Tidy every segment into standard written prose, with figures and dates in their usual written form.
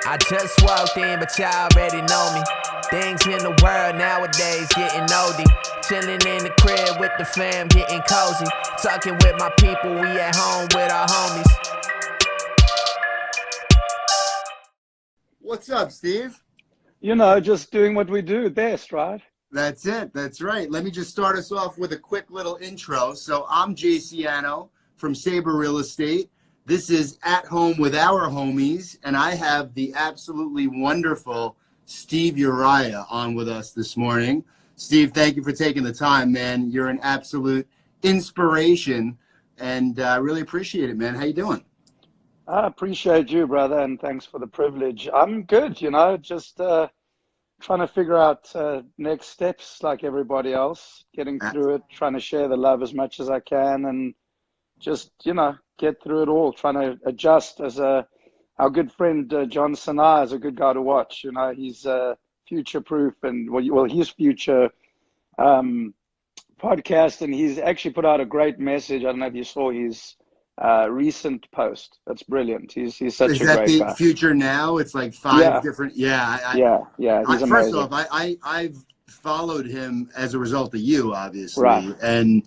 I just walked in, but y'all already know me. Things in the world nowadays getting oldie. Chilling in the crib with the fam, getting cozy. Talking with my people, we at home with our homies. What's up, Steve? Just doing what we do best, right? That's it. That's right. Let me just start us off with a quick little intro. So I'm Jay Ciano from Sabre Real Estate. This is At Home with Our Homies, and I have the absolutely wonderful Steve Uria on with us this morning. Steve, thank you for taking the time, man. You're an absolute inspiration, and I really appreciate it, man. How you doing? I appreciate you, brother, and thanks for the privilege. I'm good, just trying to figure out next steps like everybody else, getting through it, trying to share the love as much as I can, and just, get through it all, trying to adjust as our good friend John Sinai is a good guy to watch. He's future-proof and, he's future podcast, and he's actually put out a great message. I don't know if you saw his recent post. That's brilliant. He's such a that great the guy. future now? It's like five different. Yeah. He's amazing. First off, I've followed him as a result of you, obviously, right. And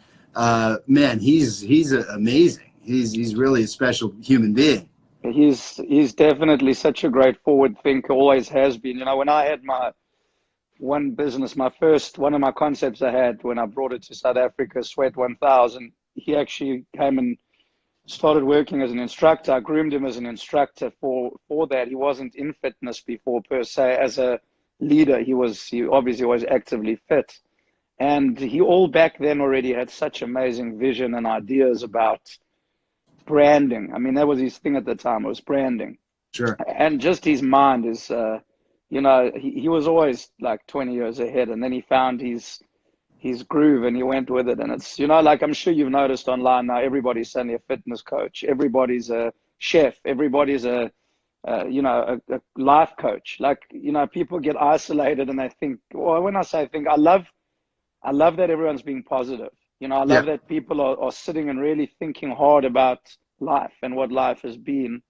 man, he's amazing. He's really a special human being. He's definitely such a great forward thinker. Always has been. When I had my one business, one of my concepts I had when I brought it to South Africa, Sweat 1000. He actually came and started working as an instructor. I groomed him as an instructor for that. He wasn't in fitness before per se. As a leader, he obviously was actively fit. And he all back then already had such amazing vision and ideas about branding. I mean, that was his thing at the time, it was branding. Sure. And just his mind is, he was always like 20 years ahead. And then he found his groove and he went with it. And it's, like I'm sure you've noticed online now, everybody's suddenly a fitness coach. Everybody's a chef. Everybody's a life coach. Like, people get isolated and they think, well, when I say think, I love that everyone's being positive. I love that people are sitting and really thinking hard about life and what life has been.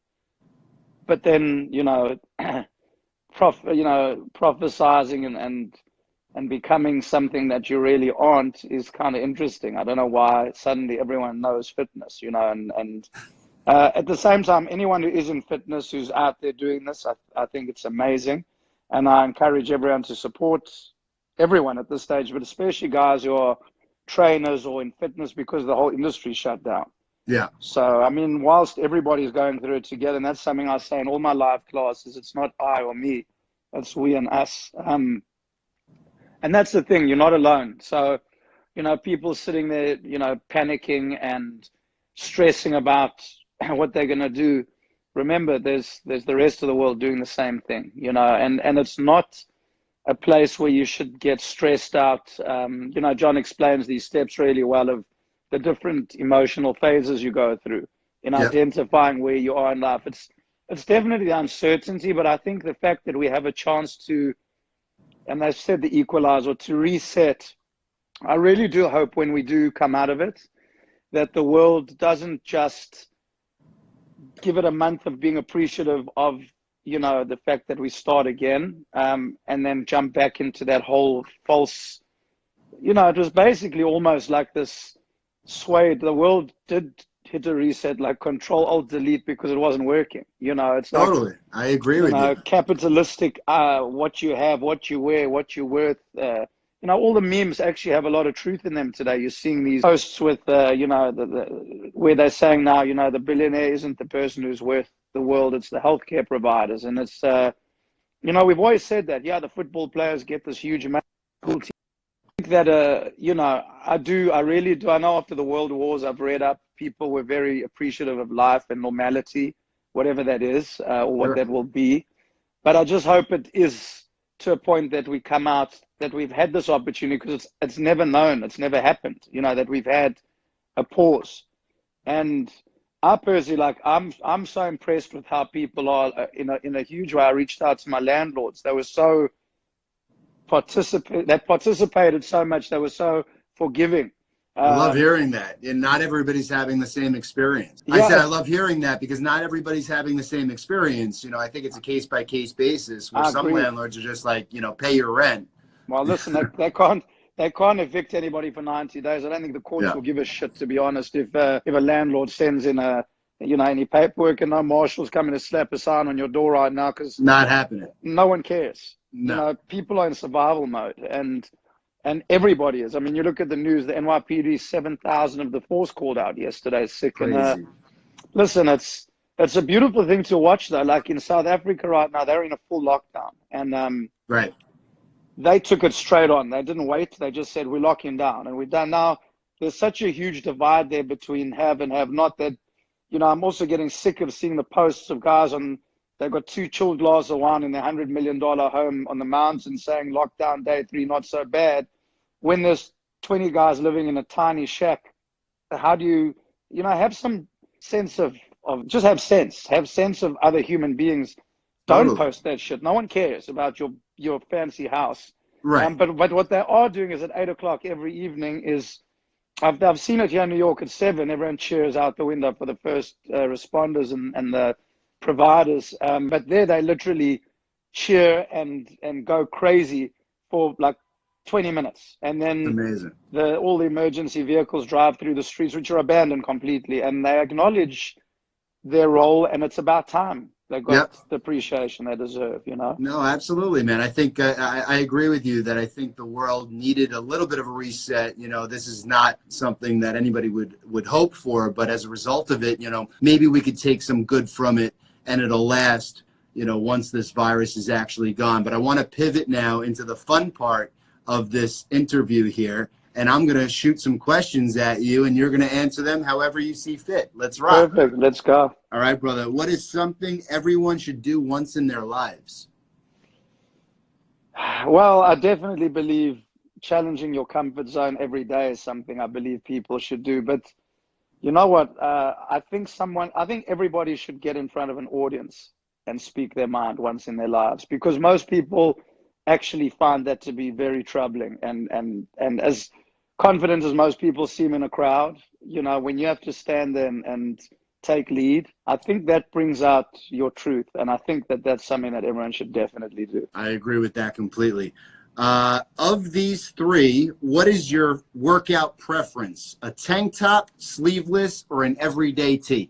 But then, prophesizing and becoming something that you really aren't is kind of interesting. I don't know why suddenly everyone knows fitness, and at the same time, anyone who is in fitness, who's out there doing this, I think it's amazing. And I encourage everyone to support everyone at this stage, but especially guys who are trainers or in fitness because the whole industry shut down. Yeah. So, I mean, whilst everybody's going through it together, and that's something I say in all my live classes, it's not I or me, it's we and us. And that's the thing, you're not alone. So, people sitting there, panicking and stressing about what they're going to do. Remember, there's the rest of the world doing the same thing, and it's not a place where you should get stressed out. John explains these steps really well of the different emotional phases you go through in identifying where you are in life. It's definitely the uncertainty, but I think the fact that we have a chance to, and they've said the equalizer, to reset, I really do hope when we do come out of it, that the world doesn't just give it a month of being appreciative of, the fact that we start again, and then jump back into that whole false, it was basically almost like this swayed. The world did hit a reset, like Control-Alt-Delete, because it wasn't working. It's totally. I agree with you. Capitalistic, what you have, what you wear, what you're worth. All the memes actually have a lot of truth in them today. You're seeing these posts with, where they're saying now, the billionaire isn't the person who's worth the world, it's the healthcare providers. And it's, we've always said that, the football players get this huge amount of cool team. I think that, I really do. I know after the world wars, I've read up, people were very appreciative of life and normality, whatever that is, or what that will be. But I just hope it is to a point that we come out, that we've had this opportunity, because it's never known, it's never happened, that we've had a pause. And I personally, I'm so impressed with how people are in a huge way. I reached out to my landlords. They were so participated so much. They were so forgiving. I love hearing that. And not everybody's having the same experience. I Yeah, said I love hearing that because not everybody's having the same experience. You know, I think it's a case-by-case basis where I some agree. landlords are just like, you know, pay your rent. Well, listen, they can't evict anybody for 90 days. I don't think the courts Yeah, will give a shit, to be honest. If a landlord sends in any paperwork and no marshal's coming to slap a sign on your door right now, because not happening. no one cares. No. People are in survival mode, and everybody is. I mean, you look at the news. The NYPD 7,000 of the force called out yesterday, sick. And Crazy. listen, it's a beautiful thing to watch, though. Like in South Africa right now, they're in a full lockdown, and Right. they took it straight on. They didn't wait. They just said, we're locking down. And we're done now. There's such a huge divide there between have and have not that, I'm also getting sick of seeing the posts of guys they've got 2 chilled glasses of wine in their $100 million home on the mountain saying lockdown day 3, not so bad. When there's 20 guys living in a tiny shack, how do you have some sense of just have sense of other human beings. Don't Totally. post that shit. No one cares about your fancy house. Right. But what they are doing is at 8 o'clock every evening is, I've seen it here in New York at 7. Everyone cheers out the window for the first responders and the providers. But there they literally cheer and go crazy for like 20 minutes. And then Amazing. all the emergency vehicles drive through the streets, which are abandoned completely. And they acknowledge their role, and it's about time they got the appreciation they deserve, No, absolutely, man. I think I agree with you that I think the world needed a little bit of a reset. You know, this is not something that anybody would hope for, but as a result of it, maybe we could take some good from it, and it'll last, once this virus is actually gone. But I want to pivot now into the fun part of this interview here. And I'm going to shoot some questions at you, and you're going to answer them however you see fit. Let's rock. Perfect. Let's go. All right, brother. What is something everyone should do once in their lives? Well, I definitely believe challenging your comfort zone every day is something I believe people should do. But you know what? I think everybody should get in front of an audience and speak their mind once in their lives, because most people actually find that to be very troubling. And as confident as most people seem in a crowd, when you have to stand there and take lead, I think that brings out your truth. And I think that that's something that everyone should definitely do. I agree with that completely. Of these 3, what is your workout preference? A tank top, sleeveless, or an everyday tee?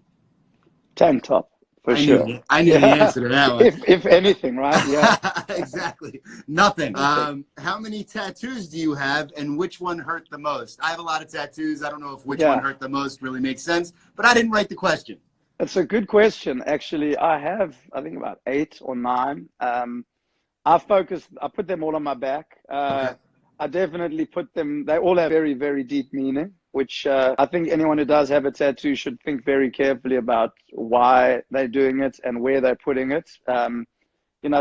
Tank top. For sure. I knew the answer to that one. If anything, right? Yeah. Exactly. Nothing. How many tattoos do you have, and which one hurt the most? I have a lot of tattoos. I don't know if which one hurt the most really makes sense, but I didn't write the question. It's a good question. Actually, I have, I think, about 8 or 9. I put them all on my back. Okay. I definitely put them, they all have very, very deep meaning, which I think anyone who does have a tattoo should think very carefully about why they're doing it and where they're putting it.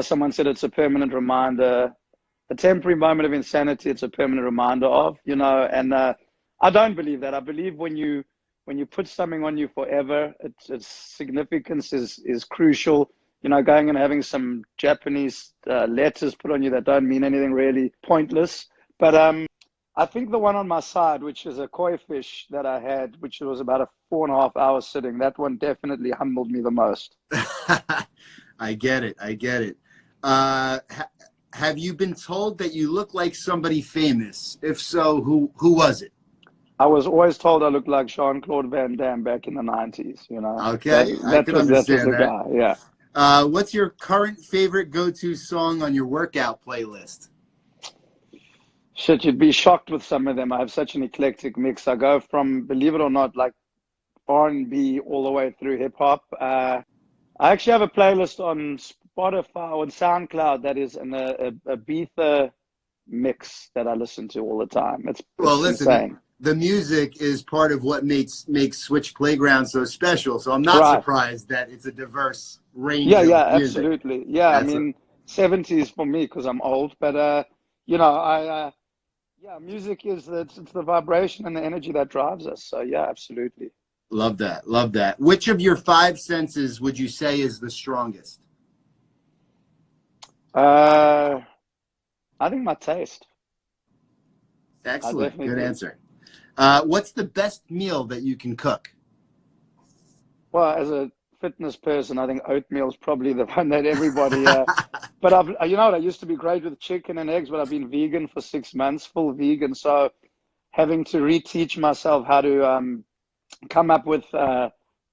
Someone said it's a permanent reminder, a temporary moment of insanity, it's a permanent reminder of, and I don't believe that. I believe when you put something on you forever, its significance is crucial. Going and having some Japanese letters put on you that don't mean anything, really pointless. But I think the one on my side, which is a koi fish that I had, which was about a 4.5 hour sitting, that one definitely humbled me the most. I get it. Have you been told that you look like somebody famous? If so, who was it? I was always told I looked like Jean-Claude Van Damme back in the 90s, Okay, I can understand that. Guy, yeah. What's your current favorite go-to song on your workout playlist? Shit, you'd be shocked with some of them. I have such an eclectic mix. I go from, believe it or not, like R&B all the way through hip-hop. I actually have a playlist on Spotify or SoundCloud that is an Ibiza mix that I listen to all the time. It's insane. The music is part of what makes Switch Playground so special. So I'm not surprised that it's a diverse range of music. Absolutely. Yeah, 70s for me because I'm old. But, music is it's the vibration and the energy that drives us. So, yeah, absolutely. Love that. Which of your 5 senses would you say is the strongest? I think my taste. Excellent. Good answer. What's the best meal that you can cook? Well, as a fitness person, I think oatmeal is probably the one that everybody. But you know what? I used to be great with chicken and eggs, but I've been vegan for 6 months, full vegan. So having to reteach myself how to come up with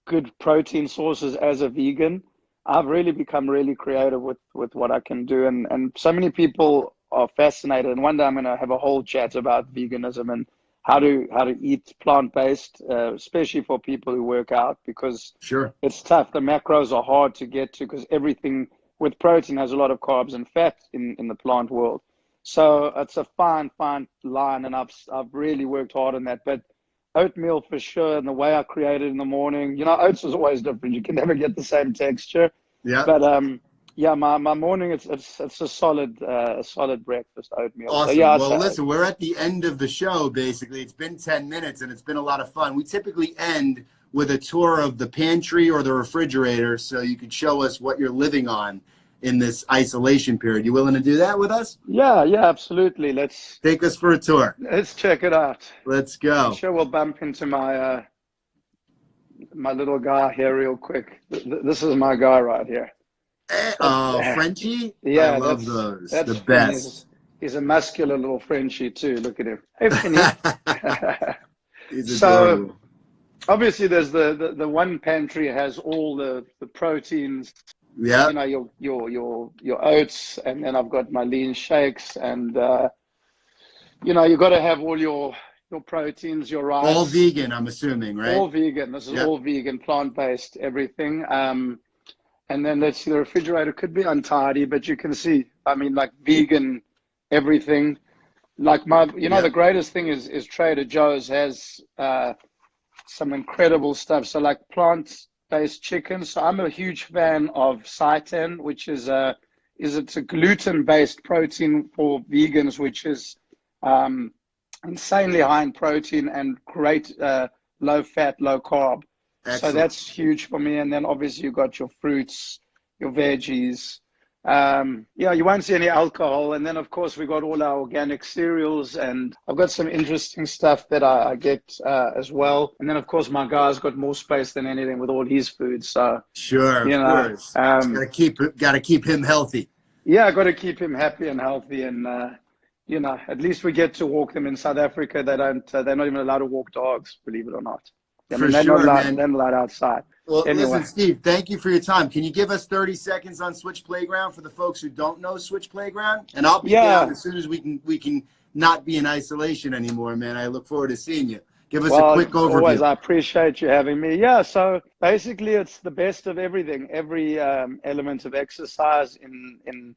good protein sources as a vegan, I've really become really creative with what I can do, and so many people are fascinated. And one day I'm going to have a whole chat about veganism and how to eat plant-based, especially for people who work out, because Sure. it's tough. The macros are hard to get to because everything with protein has a lot of carbs and fat in the plant world. So it's a fine line, and I've really worked hard on that. But oatmeal for sure, and the way I create it in the morning, oats is always different. You can never get the same texture. Yeah. But yeah, my morning it's a solid breakfast, oatmeal. Awesome. So, yeah, Well, listen, we're at the end of the show, basically. It's been 10 minutes, and it's been a lot of fun. We typically end with a tour of the pantry or the refrigerator so you could show us what you're living on in this isolation period. You willing to do that with us? Yeah, absolutely. Let's take us for a tour. Let's check it out. Let's go. I'm sure we'll bump into my my little guy here real quick. This is my guy right here. Oh, Frenchie? Yeah, I love those. That's the best. He's a muscular little Frenchie too. Look at him. Hey, Finny. He's adorable. So obviously there's the one pantry has all the proteins. Yeah. Your oats, and then I've got my lean shakes, and you got to have all your proteins, your rice. All vegan, I'm assuming, right? All vegan. This is all vegan, plant-based, everything. And then let's see, the refrigerator could be untidy, but you can see, I mean, like vegan everything. Like the greatest thing is Trader Joe's has some incredible stuff. So like plant-based chicken. So I'm a huge fan of seitan, which is it's a gluten-based protein for vegans, which is insanely high in protein and great low fat, low carb. Excellent. So that's huge for me. And then obviously you've got your fruits, your veggies. You won't see any alcohol. And then of course we got all our organic cereals, and I've got some interesting stuff that I get as well. And then of course my guy's got more space than anything with all his food. So sure, of course. Gotta keep him healthy. Yeah, I got to keep him happy and healthy. And at least we get to walk them in South Africa. They're not even allowed to walk dogs, believe it or not. They're not allowed outside. Well, anyway. Listen, Steve, thank you for your time. Can you give us 30 seconds on Switch Playground for the folks who don't know Switch Playground? And I'll be down as soon as we can not be in isolation anymore, man. I look forward to seeing you. Give us a quick overview. Always, I appreciate you having me. Yeah, so basically it's the best of everything. Every element of exercise in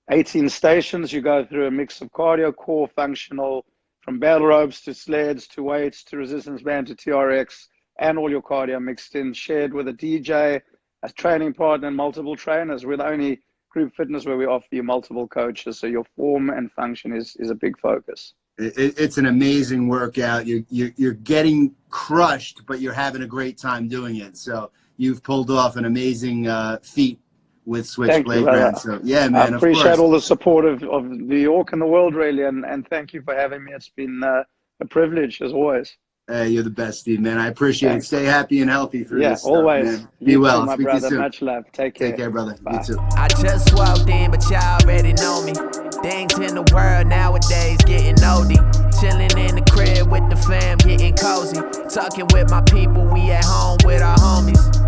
18 stations. You go through a mix of cardio, core, functional, from battle ropes to sleds to weights to resistance band to TRX, and all your cardio mixed in, shared with a DJ, a training partner, and multiple trainers. We're the only group fitness where we offer you multiple coaches, so your form and function is a big focus. It's an amazing workout. You're getting crushed, but you're having a great time doing it. So you've pulled off an amazing feat with Switch Playground. So yeah, man, I appreciate all the support of New York and the world, really, and thank you for having me. It's been a privilege as always. You're the best, Steve, man. I appreciate it. Stay happy and healthy through this stuff, always. Man. Be well. Too, my Speak brother. to you soon. Much love. Take care. Take care, brother. Bye. You too. I just walked in, but y'all already know me. Things in the world nowadays getting oldie. Chilling in the crib with the fam, getting cozy. Talking with my people, we at home with our homies.